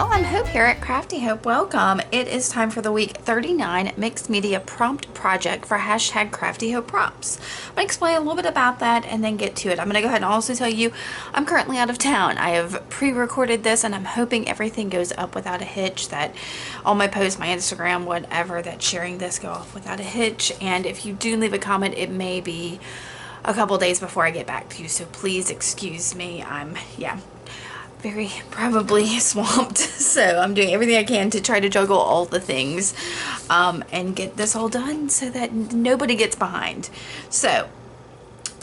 Well, I'm Hope here at Crafty Hope. Welcome. It is time for the week 39 mixed media prompt project for hashtag Crafty Hope prompts. I'm going to explain a little bit about that and then get to it. I'm going to go ahead and also tell you I'm currently out of town. I have pre-recorded this and I'm hoping everything goes up without a hitch, that all my posts, my Instagram, whatever, that sharing this go off without a hitch. And if you do leave a comment, it may be a couple days before I get back to you. So please excuse me. I'm very probably swamped, so I'm doing everything I can to try to juggle all the things and get this all done so that nobody gets behind. So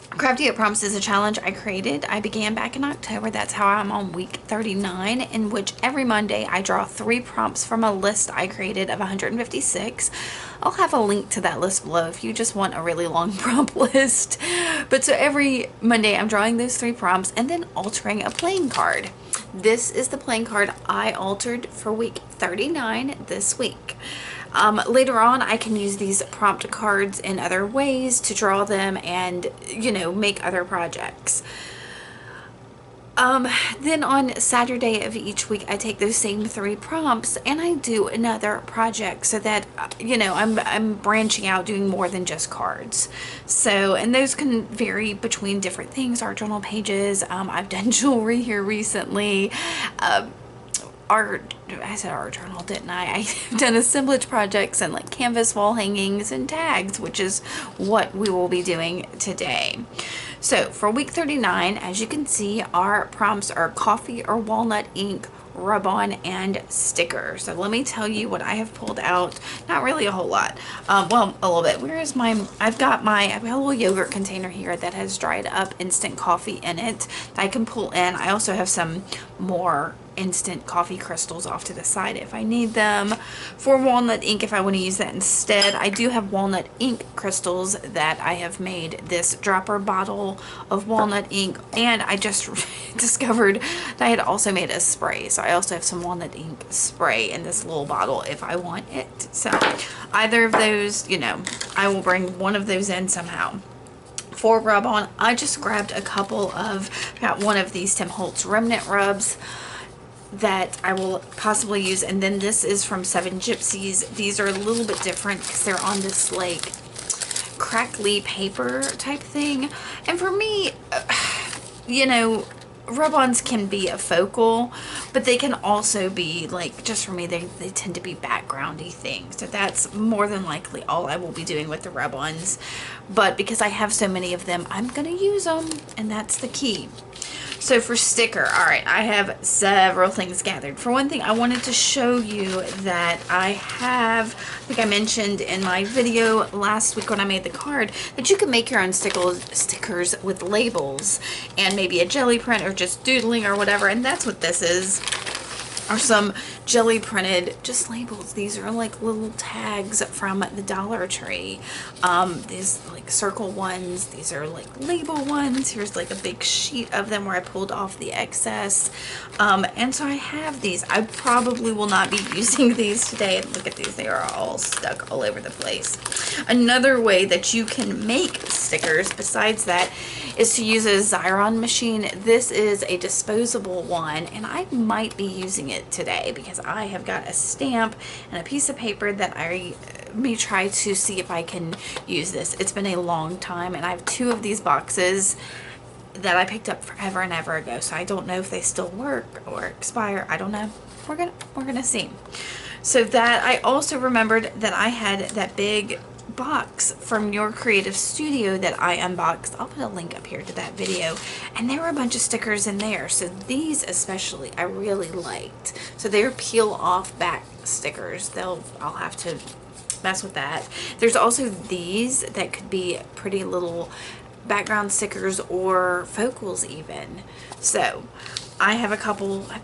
Crafty It Prompts is a challenge I created. I began back in October. That's how I'm on week 39, in which every Monday I draw 3 prompts from a list I created of 156. I'll have a link to that list below if you just want a really long prompt list. But so every Monday I'm drawing those 3 prompts and then altering a playing card. This is the playing card I altered for week 39 this week. Later on, I can use these prompt cards in other ways to draw them and, make other projects. Then on Saturday of each week, I take those same 3 prompts and I do another project so that, I'm branching out, doing more than just cards. So, and those can vary between different things, art journal pages. I've done jewelry here recently. I said art journal, didn't I? I've done assemblage projects and like canvas wall hangings and tags, which is what we will be doing today. So for week 39, as you can see, our prompts are coffee or walnut ink, RubOn, and stickers. So let me tell you what I have pulled out. Not really a whole lot. Well, a little bit. Where is my, I've got a little yogurt container here that has dried up instant coffee in it that I can pull in. I also have some more instant coffee crystals off to the side if I need them. For walnut ink, if I want to use that instead, I do have walnut ink crystals that I have made this dropper bottle of walnut ink, and I just discovered that I had also made a spray, so I also have some walnut ink spray in this little bottle if I want it. So either of those, I will bring one of those in somehow. For RubOn, I just grabbed got one of these Tim Holtz remnant rubs that I will possibly use, and then this is from Seven Gypsies. These are a little bit different because they're on this like crackly paper type thing, and for me, rub-ons can be a focal, but they can also be like, just for me, they tend to be backgroundy things. So that's more than likely all I will be doing with the rub-ons. But because I have so many of them, I'm gonna use them, and that's the key. So for sticker, all right, I have several things gathered. For one thing, I wanted to show you that I think I mentioned in my video last week when I made the card, that you can make your own stickers with labels and maybe a jelly print or just doodling or whatever. And that's what this is. Are some jelly printed just labels. These are like little tags from the Dollar Tree. These like circle ones, these are like label ones. Here's like a big sheet of them where I pulled off the excess, and so I have these. I probably will not be using these today. Look at these, they are all stuck all over the place. Another way that you can make stickers besides that is to use a Xyron machine. This is a disposable one, and I might be using it today because I have got a stamp and a piece of paper that I may try to see if I can use this. It's been a long time, and I have 2 of these boxes that I picked up forever and ever ago, so I don't know if they still work or expire. I don't know. We're gonna see. So that I also remembered that I had that big box from Your Creative Studio that I unboxed. I'll put a link up here to that video, and there were a bunch of stickers in there. So these especially I really liked. So they're peel off back stickers. I'll have to mess with that. There's also these that could be pretty little background stickers or focals even. So I have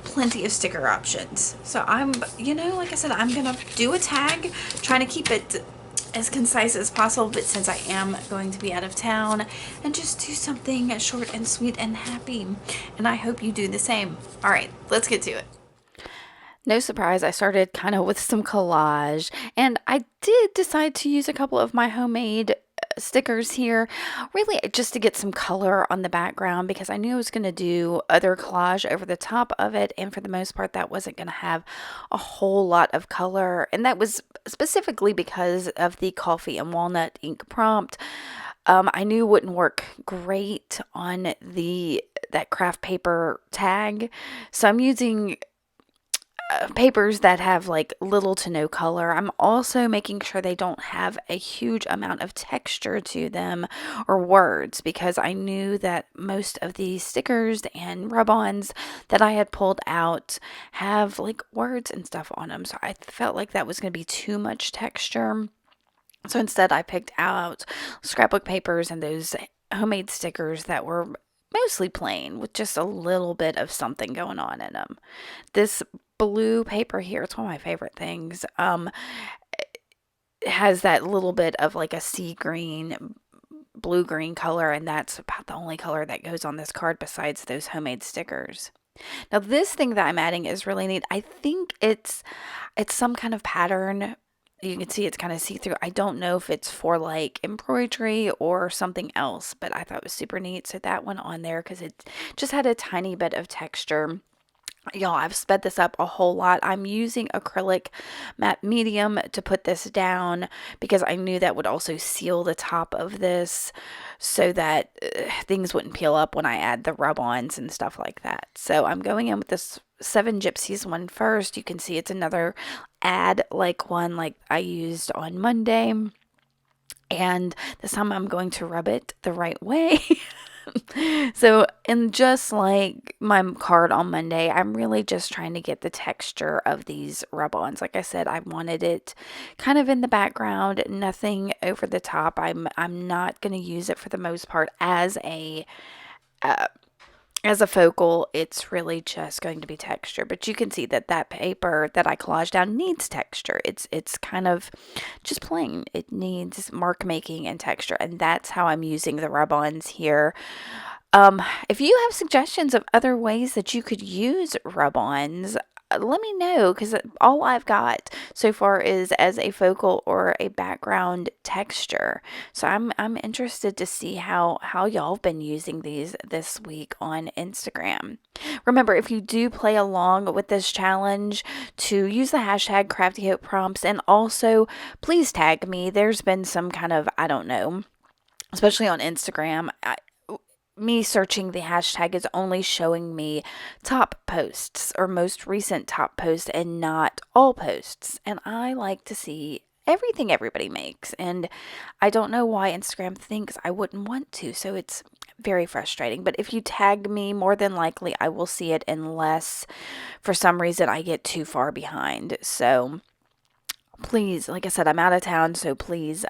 plenty of sticker options. So I'm, like I said, I'm gonna do a tag, trying to keep it as concise as possible, but since I am going to be out of town, and just do something short and sweet and happy, and I hope you do the same. All right, let's get to it. No surprise, I started kind of with some collage, and I did decide to use a couple of my homemade stickers here, really just to get some color on the background because I knew I was going to do other collage over the top of it, and for the most part that wasn't going to have a whole lot of color, and that was specifically because of the coffee and walnut ink prompt. I knew wouldn't work great on that craft paper tag, so I'm using papers that have like little to no color. I'm also making sure they don't have a huge amount of texture to them or words, because I knew that most of the stickers and rub-ons that I had pulled out have like words and stuff on them. So I felt like that was going to be too much texture. So instead I picked out scrapbook papers and those homemade stickers that were mostly plain with just a little bit of something going on in them. This blue paper here, it's one of my favorite things. It has that little bit of like a sea green, blue green color, and that's about the only color that goes on this card besides those homemade stickers. Now this thing that I'm adding is really neat. I think it's some kind of pattern. You can see it's kind of see-through. I don't know if it's for like embroidery or something else, but I thought it was super neat. So that went on there because it just had a tiny bit of texture. Y'all, I've sped this up a whole lot. I'm using acrylic matte medium to put this down because I knew that would also seal the top of this so that things wouldn't peel up when I add the rub-ons and stuff like that. So I'm going in with this 7 Gypsies one first. You can see it's another ad like one like I used on Monday. And this time I'm going to rub it the right way. So, and just like my card on Monday, I'm really just trying to get the texture of these rub-ons. Like I said, I wanted it kind of in the background, nothing over the top. I'm not going to use it for the most part as a focal. It's really just going to be texture, but you can see that that paper that I collaged down needs texture. It's kind of just plain. It needs mark making and texture, and that's how I'm using the rub-ons here. If you have suggestions of other ways that you could use rub-ons, let me know, because all I've got so far is as a focal or a background texture. So I'm interested to see how y'all have been using these this week on Instagram. Remember, if you do play along with this challenge, to use the hashtag Crafty Hope Prompts, and also please tag me. There's been some kind of, I don't know, especially on Instagram, me searching the hashtag is only showing me top posts or most recent top posts and not all posts. And I like to see everything everybody makes. And I don't know why Instagram thinks I wouldn't want to. So it's very frustrating. But if you tag me, more than likely I will see it, unless for some reason I get too far behind. So please, like I said, I'm out of town. So please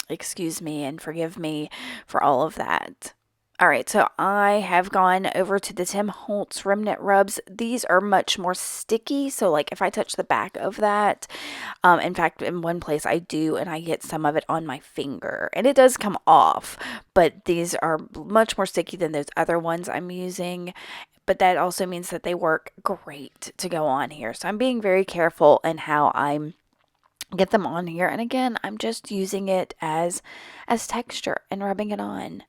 excuse me and forgive me for all of that. All right, so I have gone over to the Tim Holtz Remnant Rubs. These are much more sticky, so like if I touch the back of that, in fact, in one place I do, and I get some of it on my finger, and it does come off, but these are much more sticky than those other ones I'm using, but that also means that they work great to go on here. So I'm being very careful in how I get them on here, and again, I'm just using it as texture and rubbing it on.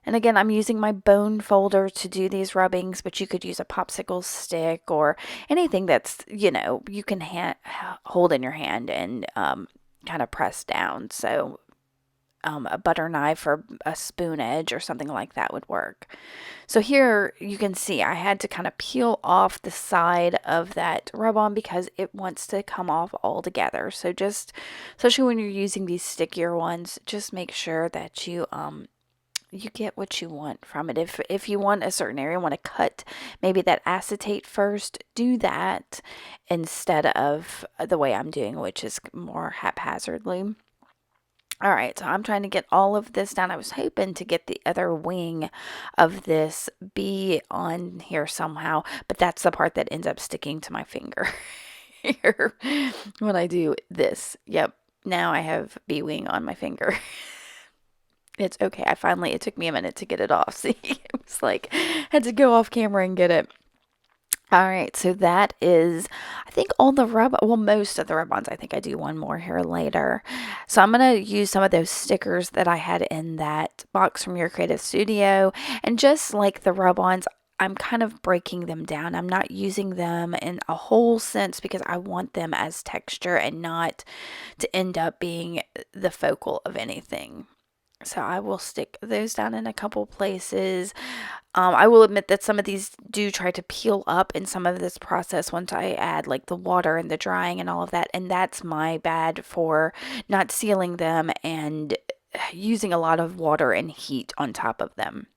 And again, I'm using my bone folder to do these rubbings, but you could use a popsicle stick or anything that's, you can hold in your hand and kind of press down. So a butter knife or a spoon edge or something like that would work. So here you can see I had to kind of peel off the side of that rub-on because it wants to come off all together. So just, especially when you're using these stickier ones, just make sure that you get what you want from it. If you want a certain area, want to cut maybe that acetate first, do that instead of the way I'm doing, which is more haphazardly. All right, so I'm trying to get all of this down. I was hoping to get the other wing of this be on here somehow, but that's the part that ends up sticking to my finger here when I do this. Yep, now I have bee wing on my finger. It's okay. It took me a minute to get it off. See, it was like, had to go off camera and get it. All right, so that is, I think all the well, most of the rub-ons. I think I do one more here later. So I'm gonna use some of those stickers that I had in that box from your creative studio, and just like the rub-ons, I'm kind of breaking them down. I'm not using them in a whole sense because I want them as texture and not to end up being the focal of anything. So I will stick those down in a couple places. I will admit that some of these do try to peel up in some of this process once I add like the water and the drying and all of that. And that's my bad for not sealing them and using a lot of water and heat on top of them.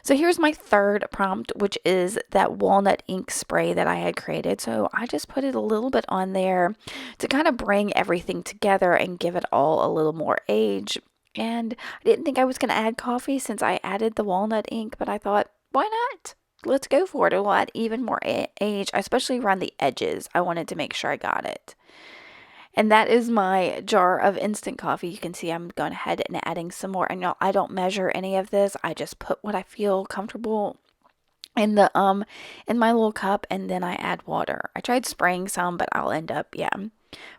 So here's my third prompt, which is that walnut ink spray that I had created. So I just put it a little bit on there to kind of bring everything together and give it all a little more age. And I didn't think I was going to add coffee since I added the walnut ink, but I thought, why not? Let's go for it. It'll add even more age, especially around the edges. I wanted to make sure I got it. And that is my jar of instant coffee. You can see I'm going ahead and adding some more. And no, I don't measure any of this. I just put what I feel comfortable in the in my little cup, and then I add water. I tried spraying some, but I'll end up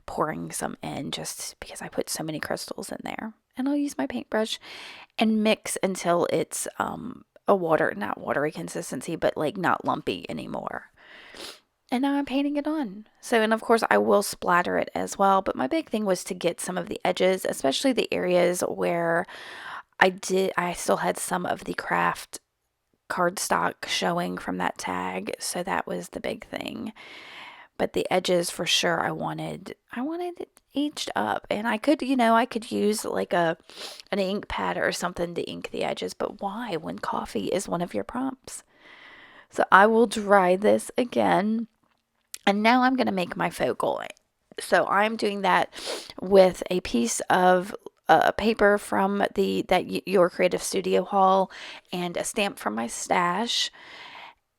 pouring some in just because I put so many crystals in there. And I'll use my paintbrush and mix until it's a not watery consistency, but like not lumpy anymore. And now I'm painting it on. So, and of course, I will splatter it as well. But my big thing was to get some of the edges, especially the areas where I still had some of the kraft cardstock showing from that tag. So that was the big thing. But the edges for sure, I wanted it aged up. And I could use like an ink pad or something to ink the edges. But why when coffee is one of your prompts? So I will dry this again. And now I'm going to make my focal. So I'm doing that with a piece of paper from your creative studio haul and a stamp from my stash.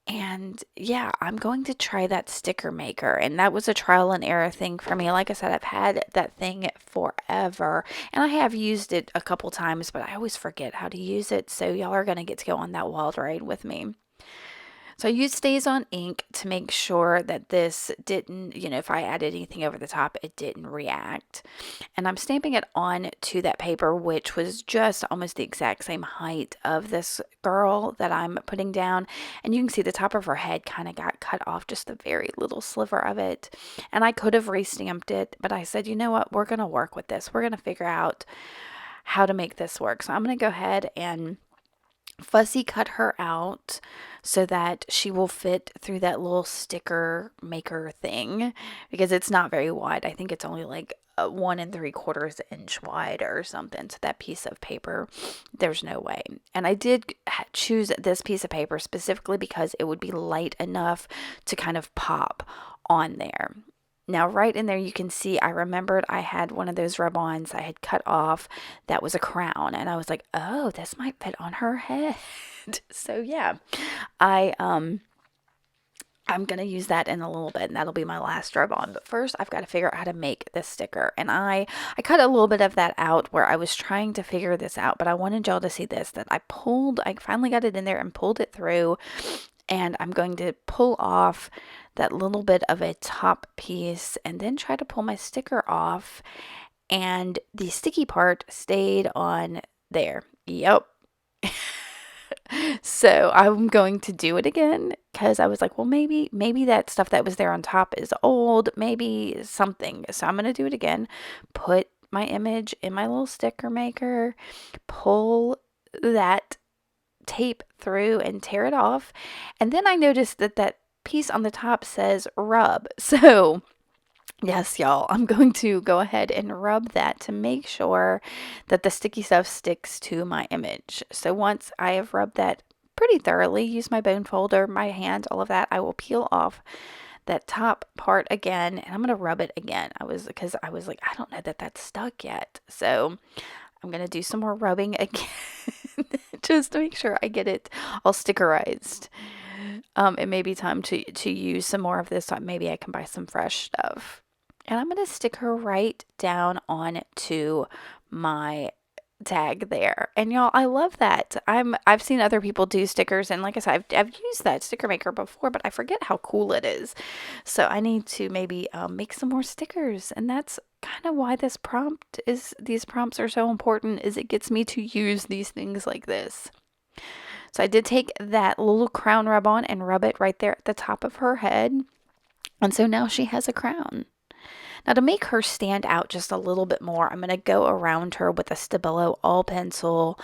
And yeah, I'm going to try that sticker maker. And that was a trial and error thing for me. Like I said, I've had that thing forever. And I have used it a couple times, but I always forget how to use it. So y'all are going to get to go on that wild ride with me. So I used Stays on ink to make sure that this didn't, if I added anything over the top, it didn't react. And I'm stamping it on to that paper, which was just almost the exact same height of this girl that I'm putting down. And you can see the top of her head kind of got cut off, just a very little sliver of it. And I could have restamped it, but I said, you know what, we're going to work with this. We're going to figure out how to make this work. So I'm going to go ahead and fussy cut her out so that she will fit through that little sticker maker thing because it's not very wide. I think it's only like 1 3/4 inch wide or something. So that piece of paper, there's no way. And I did choose this piece of paper specifically because it would be light enough to kind of pop on there. Now, right in there, you can see I remembered I had one of those rub-ons I had cut off that was a crown, and I was like, oh, this might fit on her head. So yeah, I I'm gonna use that in a little bit, and that'll be my last rub-on. But first, I've got to figure out how to make this sticker, and I cut a little bit of that out where I was trying to figure this out, but I wanted y'all to see this that I finally got it in there and pulled it through, and I'm going to pull off that little bit of a top piece and then try to pull my sticker off, and the sticky part stayed on there. Yep. So I'm going to do it again because I was like, well, maybe that stuff that was there on top is old, maybe something. So I'm going to do it again. Put my image in my little sticker maker, pull that tape through and tear it off. And then I noticed that piece on the top says rub. So yes, y'all, I'm going to go ahead and rub that to make sure that the sticky stuff sticks to my image. So once I have rubbed that pretty thoroughly, use my bone folder, my hand, all of that, I will peel off that top part again, and I'm going to rub it again. Because I was like, I don't know that that's stuck yet. So I'm going to do some more rubbing again just to make sure I get it all stickerized. It may be time to use some more of this. So maybe I can buy some fresh stuff. And I'm going to stick her right down onto my tag there. And y'all, I love that. I've seen other people do stickers, and like I said, I've used that sticker maker before, but I forget how cool it is. So I need to maybe make some more stickers, and that's kind of why these prompts are so important, is it gets me to use these things like this. So I did take that little crown rub on and rub it right there at the top of her head. And so now she has a crown. Now, to make her stand out just a little bit more, I'm going to go around her with a Stabilo all pencil,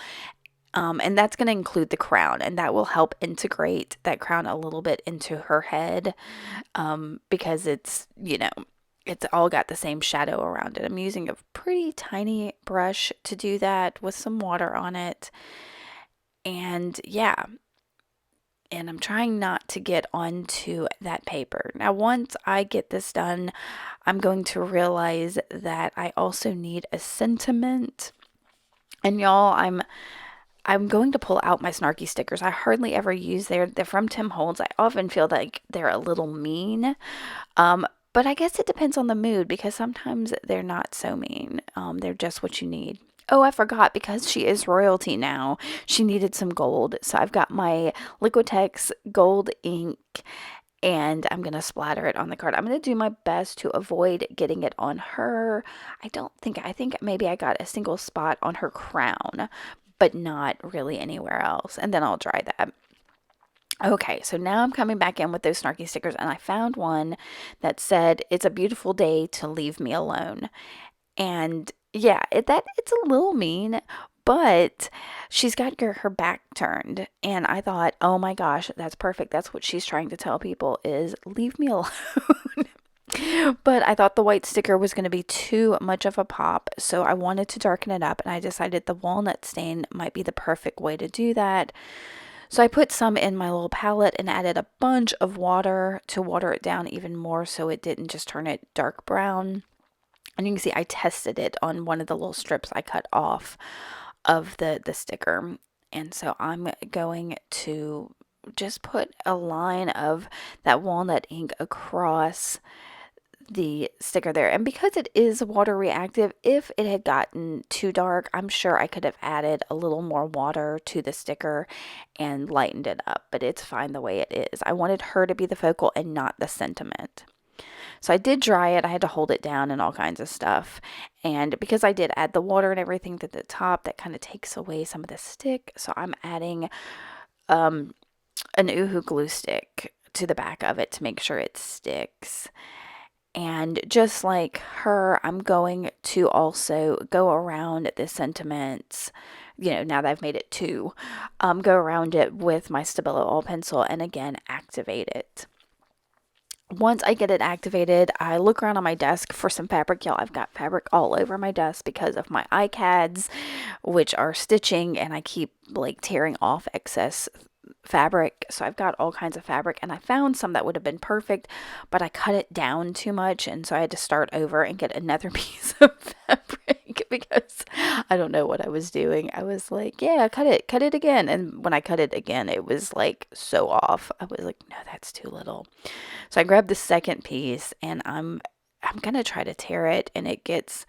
and that's going to include the crown, and that will help integrate that crown a little bit into her head, because it's all got the same shadow around it. I'm using a pretty tiny brush to do that with some water on it, and yeah, and I'm trying not to get onto that paper. Now, once I get this done, I'm going to realize that I also need a sentiment. And y'all, I'm going to pull out my snarky stickers. I hardly ever use they're from Tim Holtz. I often feel like they're a little mean. But I guess it depends on the mood, because sometimes they're not so mean. They're just what you need. Oh, I forgot, because she is royalty now. She needed some gold. So I've got my Liquitex gold ink, and I'm going to splatter it on the card. I'm going to do my best to avoid getting it on her. I think maybe I got a single spot on her crown, but not really anywhere else. And then I'll dry that. Okay, so now I'm coming back in with those snarky stickers, and I found one that said, "It's a beautiful day to leave me alone." And yeah, it's a little mean, but she's got her back turned, and I thought, oh my gosh, that's perfect. That's what she's trying to tell people, is leave me alone. But I thought the white sticker was going to be too much of a pop, so I wanted to darken it up, and I decided the walnut stain might be the perfect way to do that. So I put some in my little palette and added a bunch of water to water it down even more, so it didn't just turn it dark brown. And you can see I tested it on one of the little strips I cut off of the sticker. And so I'm going to just put a line of that walnut ink across the sticker there. And because it is water reactive, if it had gotten too dark, I'm sure I could have added a little more water to the sticker and lightened it up, but it's fine the way it is. I wanted her to be the focal and not the sentiment. So I did dry it. I had to hold it down and all kinds of stuff. And because I did add the water and everything to the top, that kind of takes away some of the stick. So I'm adding an Uhu glue stick to the back of it to make sure it sticks. And just like her, I'm going to also go around the sentiments, now that I've made it two, go around it with my Stabilo all pencil and again activate it. Once I get it activated, I look around on my desk for some fabric. Y'all, I've got fabric all over my desk because of my iCads, which are stitching, and I keep like tearing off excess fabric. So I've got all kinds of fabric, and I found some that would have been perfect, but I cut it down too much, and so I had to start over and get another piece of fabric because I don't know what I was doing. I was like, yeah, cut it again. And when I cut it again, it was like so off. I was like, no, that's too little. So I grabbed the second piece, and I'm gonna try to tear it, and it gets,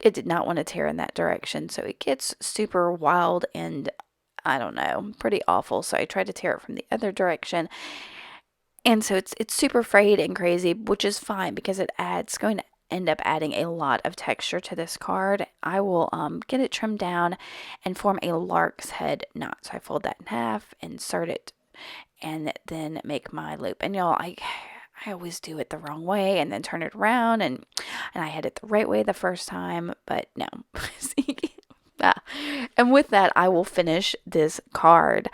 it did not want to tear in that direction. So it gets super wild and I don't know, pretty awful. So I tried to tear it from the other direction. And so it's super frayed and crazy, which is fine because it's going to end up adding a lot of texture to this card. I will get it trimmed down and form a lark's head knot. So I fold that in half, insert it, and then make my loop. And y'all, I always do it the wrong way and then turn it around, and I had it the right way the first time, but no. And with that, I will finish this tag.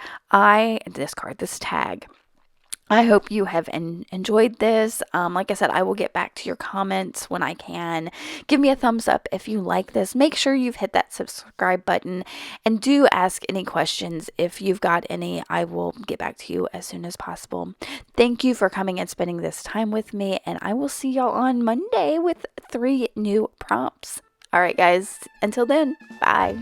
I hope you have enjoyed this. Like I said, I will get back to your comments when I can. Give me a thumbs up if you like this. Make sure you've hit that subscribe button, and do ask any questions if you've got any. I will get back to you as soon as possible. Thank you for coming and spending this time with me, and I will see y'all on Monday with 3 new prompts. All right, guys. Until then, bye.